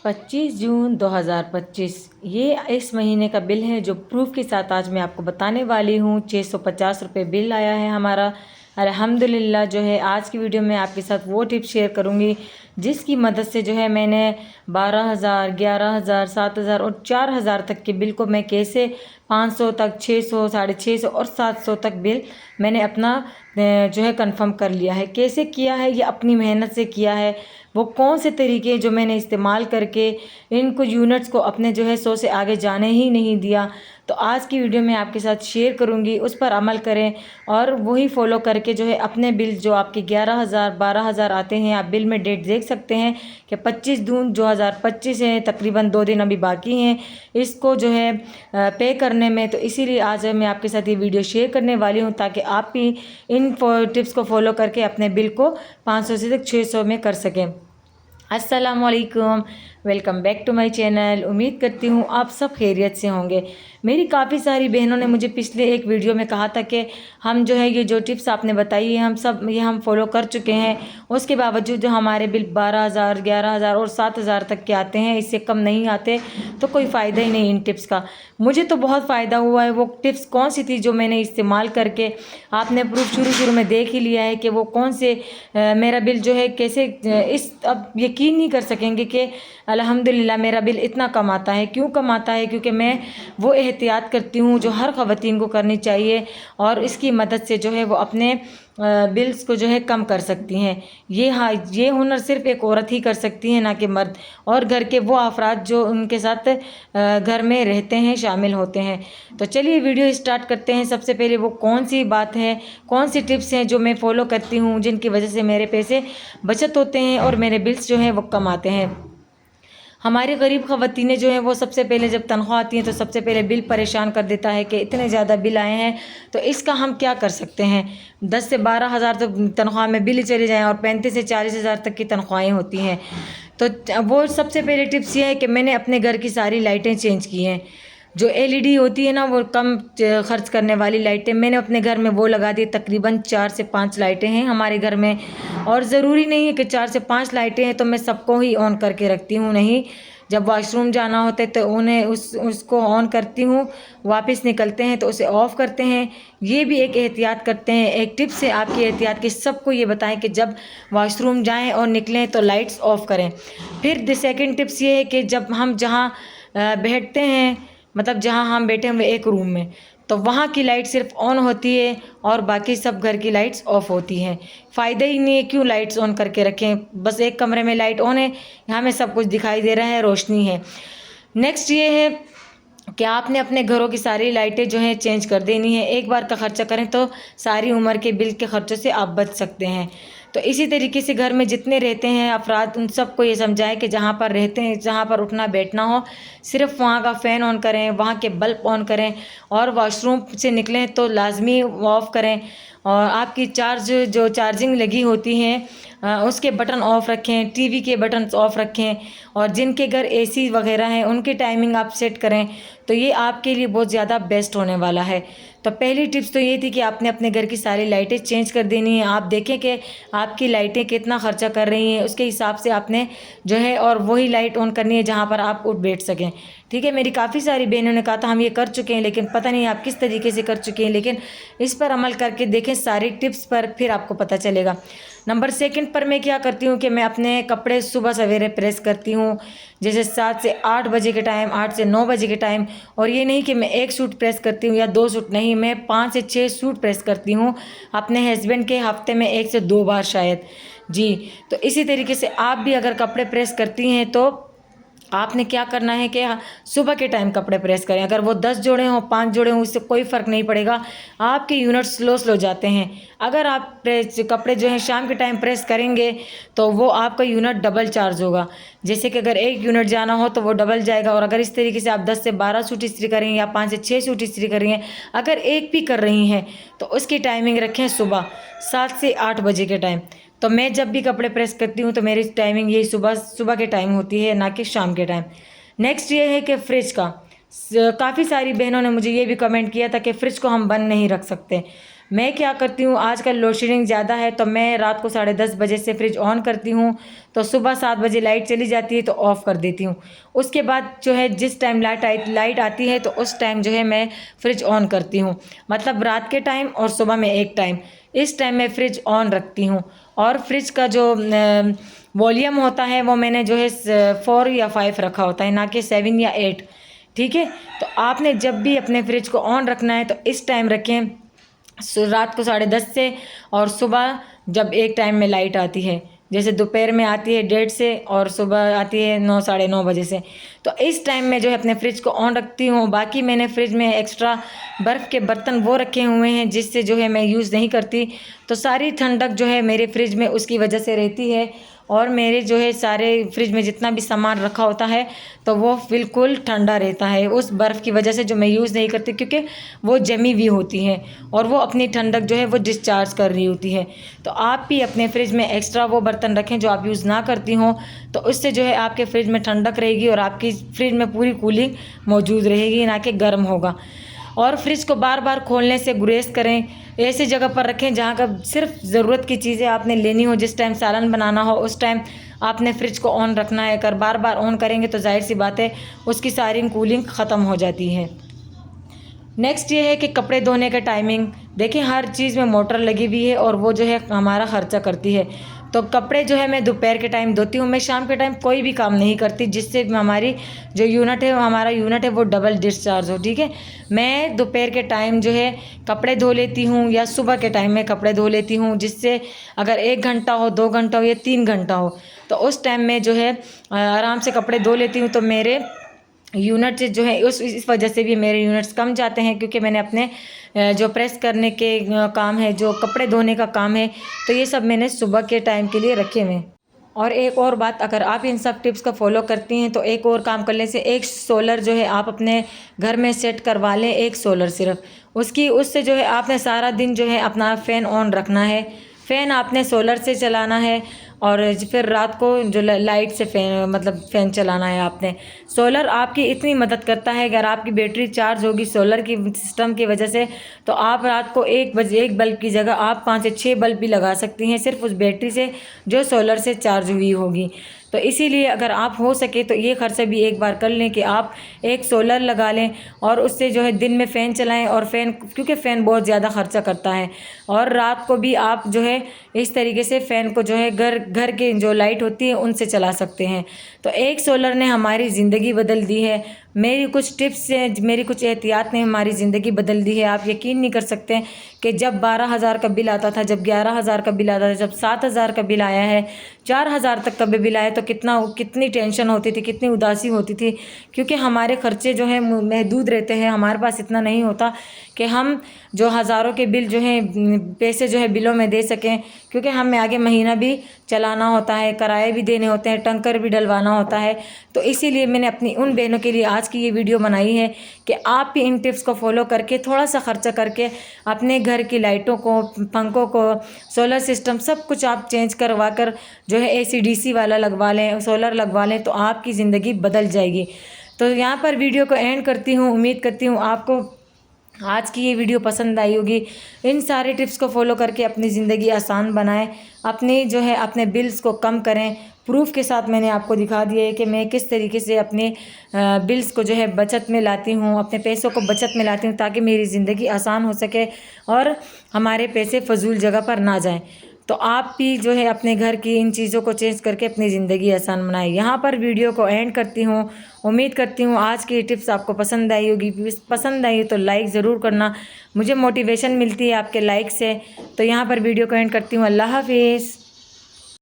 25 जून 2025 ये इस महीने का बिल है जो प्रूफ के साथ आज मैं आपको बताने वाली हूँ। 650 रुपये बिल आया है हमारा। अल्हम्दुलिल्लाह जो है आज की वीडियो में आपके साथ वो टिप्स शेयर करूँगी जिसकी मदद से जो है मैंने 12,000, 11,000, 7,000 और 4,000 तक के बिल को मैं कैसे 500 तक, 600, 650 और 700 तक बिल मैंने अपना जो है कंफर्म कर लिया है। कैसे किया है, ये अपनी मेहनत से किया है। वो कौन से तरीके जो मैंने इस्तेमाल करके इनको यूनिट्स को अपने जो है 100 से आगे जाने ही नहीं दिया, तो आज की वीडियो में आपके साथ शेयर करूंगी। उस पर अमल करें और वही फॉलो करके जो है अपने बिल जो आपके 11,000, 12,000 आते हैं, आप बिल में डेट देख सकते हैं कि 25 जून 2025 है। तकरीबन 2 दिन अभी बाकी हैं इसको जो है पे करने में। तो इसीलिए आज मैं आपके साथ ये वीडियो शेयर करने वाली हूँ ताकि आप भी इन टिप्स को फॉलो करके अपने बिल को 500 से तक 600 में कर सकें। अस्सलाम वालेकुम, welcome back to my channel. उम्मीद करती हूँ आप सब खैरियत से होंगे। मेरी काफ़ी सारी बहनों ने मुझे पिछले एक वीडियो में कहा था कि हम जो है ये जो टिप्स आपने बताई है हम फॉलो कर चुके हैं, उसके बावजूद जो हमारे बिल 12,000, 11,000 और 7,000 तक के आते हैं, इससे कम नहीं आते, तो कोई फ़ायदा ही नहीं इन टिप्स का। मुझे तो बहुत फ़ायदा हुआ है। वो टिप्स कौन सी थी जो मैंने इस्तेमाल करके आपने प्रूफ शुरू में देख ही लिया है कि वो कौन से मेरा बिल जो है कैसे अब यकीन नहीं कर सकेंगे कि अल्हम्दुलिल्लाह मेरा बिल इतना कम आता है। क्यों कम आता है? क्योंकि मैं वो एहतियात करती हूँ जो हर ख़वातीन को करनी चाहिए और इसकी मदद से जो है वो अपने बिल्स को जो है कम कर सकती हैं। ये हुनर सिर्फ़ एक औरत ही कर सकती है, ना कि मर्द और घर के वो अफराद जो उनके साथ घर में रहते हैं, शामिल होते हैं। तो चलिए वीडियो स्टार्ट करते हैं। सबसे पहले वो कौन सी बात है, कौन सी टिप्स हैं जो मैं फ़ॉलो करती हूँ जिनकी वजह से मेरे पैसे बचत होते हैं और मेरे बिल्स जो हैं वो कम आते हैं। हमारी गरीब ख़वातीनें जो हैं वो सबसे पहले जब तनख्वाह आती हैं तो सबसे पहले बिल परेशान कर देता है कि इतने ज़्यादा बिल आए हैं, तो इसका हम क्या कर सकते हैं। 10 से 12,000 तो तनख्वाह में बिल ही चले जाएँ और 35 से 40,000 तक की तनख्वाहें होती हैं। तो वो सबसे पहले टिप्स ये है कि मैंने अपने घर की सारी लाइटें चेंज की हैं। जो एलईडी होती है ना, वो कम खर्च करने वाली लाइटें, मैंने अपने घर में वो लगा दी। तकरीबन 4 से 5 लाइटें हैं हमारे घर में और ज़रूरी नहीं है कि 4 से 5 लाइटें हैं तो मैं सबको ही ऑन करके रखती हूँ। नहीं, जब वॉशरूम जाना होता है तो उन्हें उसको ऑन करती हूँ, वापस निकलते हैं तो उसे ऑफ़ करते हैं। ये भी एक एहतियात करते हैं। एक टिप्स है आपकी एहतियात की, सबको ये बताएं कि जब वॉशरूम जाएं और निकलें तो लाइट्स ऑफ़ करें। फिर सेकंड टिप्स ये है कि जब हम जहाँ बैठते हैं, मतलब जहाँ हम बैठे हुए एक रूम में, तो वहाँ की लाइट सिर्फ ऑन होती है और बाकी सब घर की लाइट्स ऑफ होती हैं। फ़ायदा ही नहीं है, क्यों लाइट्स ऑन करके रखें। बस एक कमरे में लाइट ऑन है, यहाँ में सब कुछ दिखाई दे रहा है, रोशनी है। नेक्स्ट ये है कि आपने अपने घरों की सारी लाइटें जो हैं चेंज कर देनी है। एक बार का ख़र्चा करें तो सारी उम्र के बिल के ख़र्चों से आप बच सकते हैं। तो इसी तरीके से घर में जितने रहते हैं अफराद, उन सबको ये समझाएं कि जहाँ पर रहते हैं, जहाँ पर उठना बैठना हो, सिर्फ वहाँ का फ़ैन ऑन करें, वहाँ के बल्ब ऑन करें और वॉशरूम से निकलें तो लाजमी ऑफ़ करें। और आपकी जो चार्जिंग लगी होती हैं उसके बटन ऑफ़ रखें, टीवी के बटन ऑफ़ रखें और जिनके घर एसी वगैरह हैं उनकी टाइमिंग आप सेट करें, तो ये आपके लिए बहुत ज़्यादा बेस्ट होने वाला है। तो पहली टिप्स तो ये थी कि आपने अपने घर की सारी लाइटें चेंज कर देनी है। आप देखें कि आपकी लाइटें कितना ख़र्चा कर रही हैं, उसके हिसाब से आपने जो है और वही लाइट ऑन करनी है जहाँ पर आप उठ बैठ सकें। ठीक है, मेरी काफ़ी सारी बहनों ने कहा था हम ये कर चुके हैं, लेकिन पता नहीं आप किस तरीके से कर चुके हैं, लेकिन इस पर अमल करके देखें सारी टिप्स पर, फिर आपको पता चलेगा। नंबर सेकंड पर मैं क्या करती हूँ कि मैं अपने कपड़े सुबह सवेरे प्रेस करती हूँ, जैसे 7 से 8 बजे के टाइम, 8 से 9 बजे के टाइम। और ये नहीं कि मैं 1 सूट प्रेस करती हूँ या 2 सूट, नहीं, मैं 5 से 6 सूट प्रेस करती हूँ अपने हस्बैंड के, हफ्ते में 1 से 2 बार शायद। जी, तो इसी तरीके से आप भी अगर कपड़े प्रेस करती हैं तो आपने क्या करना है कि सुबह के टाइम कपड़े प्रेस करें। अगर वो 10 जोड़े हों, 5 जोड़े हों, उससे कोई फ़र्क नहीं पड़ेगा, आपके यूनिट स्लो जाते हैं। अगर आप कपड़े जो हैं शाम के टाइम प्रेस करेंगे तो वो आपका यूनिट डबल चार्ज होगा। जैसे कि अगर 1 यूनिट जाना हो तो वो डबल जाएगा। और अगर इस तरीके से आप 10 से 12 सूट इस्त्री करें या 5 से 6 सूट इस्त्री कर रही हैं, अगर एक भी कर रही हैं तो उसकी टाइमिंग रखें सुबह 7 से 8 बजे के टाइम। तो मैं जब भी कपड़े प्रेस करती हूँ तो मेरी टाइमिंग यही सुबह के टाइम होती है, ना कि शाम के टाइम। नेक्स्ट ये है कि फ्रिज का, काफ़ी सारी बहनों ने मुझे ये भी कमेंट किया था कि फ़्रिज को हम बंद नहीं रख सकते। मैं क्या करती हूँ, आजकल लोड शेडिंग ज़्यादा है तो मैं रात को 10:30 बजे से फ्रिज ऑन करती हूँ, तो सुबह 7 बजे लाइट चली जाती है तो ऑफ़ कर देती हूँ। उसके बाद जो है जिस टाइम लाइट आती है तो उस टाइम जो है मैं फ्रिज ऑन करती हूँ, मतलब रात के टाइम और सुबह में एक टाइम, इस टाइम मैं फ्रिज ऑन रखती हूँ। और फ्रिज का जो वॉल्यूम होता है वो मैंने जो है 4 या 5 रखा होता है, ना कि 7 या 8। ठीक है, तो आपने जब भी अपने फ्रिज को ऑन रखना है तो इस टाइम रखें, रात को 10:30 से, और सुबह जब एक टाइम में लाइट आती है, जैसे दोपहर में आती है 1:30 से और सुबह आती है 9 साढ़े 9 बजे से, तो इस टाइम में जो है अपने फ्रिज को ऑन रखती हूँ। बाकी मैंने फ्रिज में एक्स्ट्रा बर्फ़ के बर्तन वो रखे हुए हैं जिससे जो है मैं यूज़ नहीं करती, तो सारी ठंडक जो है मेरे फ्रिज में उसकी वजह से रहती है। और मेरे जो है सारे फ्रिज में जितना भी सामान रखा होता है तो वो बिल्कुल ठंडा रहता है उस बर्फ़ की वजह से, जो मैं यूज़ नहीं करती क्योंकि वो जमी हुई होती है और वो अपनी ठंडक जो है वो डिस्चार्ज कर रही होती है। तो आप भी अपने फ्रिज में एक्स्ट्रा वो बर्तन रखें जो आप यूज़ ना करती हों, तो उससे जो है आपके फ्रिज में ठंडक रहेगी और आपकी फ्रिज में पूरी कूलिंग मौजूद रहेगी, ना कि गर्म होगा। और फ्रिज को बार बार खोलने से गुरेज करें, ऐसी जगह पर रखें जहाँ का सिर्फ ज़रूरत की चीज़ें आपने लेनी हो, जिस टाइम सालन बनाना हो उस टाइम आपने फ्रिज को ऑन रखना है। अगर बार बार ऑन करेंगे तो जाहिर सी बात है उसकी सारी कूलिंग ख़त्म हो जाती है। नेक्स्ट ये है कि कपड़े धोने का टाइमिंग, देखिए हर चीज़ में मोटर लगी हुई है और वो जो है हमारा ख़र्चा करती है। तो कपड़े जो है मैं दोपहर के टाइम धोती हूँ, मैं शाम के टाइम कोई भी काम नहीं करती, जिससे हमारी जो यूनिट है, हमारा यूनिट है वो डबल डिस्चार्ज हो। ठीक है, मैं दोपहर के टाइम जो है कपड़े धो लेती हूँ या सुबह के टाइम में कपड़े धो लेती हूँ, जिससे अगर 1 घंटा हो, 2 घंटा हो या 3 घंटा हो तो उस टाइम में जो है आराम से कपड़े धो लेती हूँ। तो मेरे यूनिट जो है इस वजह से भी मेरे यूनिट्स कम जाते हैं, क्योंकि मैंने अपने जो प्रेस करने के काम है, जो कपड़े धोने का काम है, तो ये सब मैंने सुबह के टाइम के लिए रखे हुए हैं। और एक और बात, अगर आप इन सब टिप्स को फॉलो करती हैं तो एक और काम करने से, एक सोलर जो है आप अपने घर में सेट करवा लें, एक सोलर सिर्फ, उससे जो है आपने सारा दिन जो है अपना फ़ैन ऑन रखना है, फ़ैन आपने सोलर से चलाना है और फिर रात को जो लाइट से फ़ैन चलाना है आपने। सोलर आपकी इतनी मदद करता है, अगर आपकी बैटरी चार्ज होगी सोलर की सिस्टम की वजह से, तो आप रात को 1 बजे 1 बल्ब की जगह आप 5 से 6 बल्ब भी लगा सकती हैं, सिर्फ उस बैटरी से जो सोलर से चार्ज हुई होगी। तो इसीलिए अगर आप हो सके तो ये खर्चा भी एक बार कर लें कि आप एक सोलर लगा लें और उससे जो है दिन में फ़ैन चलाएं, और फ़ैन, क्योंकि फ़ैन बहुत ज़्यादा खर्चा करता है, और रात को भी आप जो है इस तरीके से फ़ैन को जो है घर के जो लाइट होती है उनसे चला सकते हैं। तो एक सोलर ने हमारी ज़िंदगी बदल दी है। मेरी कुछ टिप्स से, मेरी कुछ एहतियात ने हमारी ज़िंदगी बदल दी है। आप यकीन नहीं कर सकते कि जब 12,000 का बिल आता था, जब 11,000 का बिल आता था, जब 7,000 का बिल आया है, 4,000 तक का भी बिल आया, तो कितनी टेंशन होती थी, कितनी उदासी होती थी, क्योंकि हमारे खर्चे जो हैं महदूद रहते हैं। हमारे पास इतना नहीं होता कि हम जो हज़ारों के बिल जो हैं पैसे जो है बिलों में दे सकें, क्योंकि हमें आगे महीना भी चलाना होता है, किराए भी देने होते हैं, टंकर भी डलवाना होता है। तो इसीलिए मैंने अपनी उन बहनों के लिए आज की ये वीडियो बनाई है कि आप भी इन टिप्स को फॉलो करके थोड़ा सा खर्चा करके अपने घर की लाइटों को, पंखों को, सोलर सिस्टम सब कुछ आप चेंज करवा कर जो है AC/DC वाला लगवा लें, सोलर लगवा लें, तो आपकी ज़िंदगी बदल जाएगी। तो यहाँ पर वीडियो को एंड करती हूँ। उम्मीद करती हूँ आपको आज की ये वीडियो पसंद आई होगी। इन सारे टिप्स को फॉलो करके अपनी ज़िंदगी आसान बनाएं, अपने जो है अपने बिल्स को कम करें। प्रूफ के साथ मैंने आपको दिखा दिया है कि मैं किस तरीके से अपने बिल्स को जो है बचत में लाती हूँ, अपने पैसों को बचत में लाती हूँ, ताकि मेरी ज़िंदगी आसान हो सके और हमारे पैसे फजूल जगह पर ना जाएं। तो आप भी जो है अपने घर की इन चीज़ों को चेंज करके अपनी ज़िंदगी आसान बनाएं। यहाँ पर वीडियो को एंड करती हूँ। उम्मीद करती हूँ आज की टिप्स आपको पसंद आई होगी। पसंद आई तो लाइक ज़रूर करना, मुझे मोटिवेशन मिलती है आपके लाइक से। तो यहाँ पर वीडियो को एंड करती हूँ। अल्लाह हाफिज़।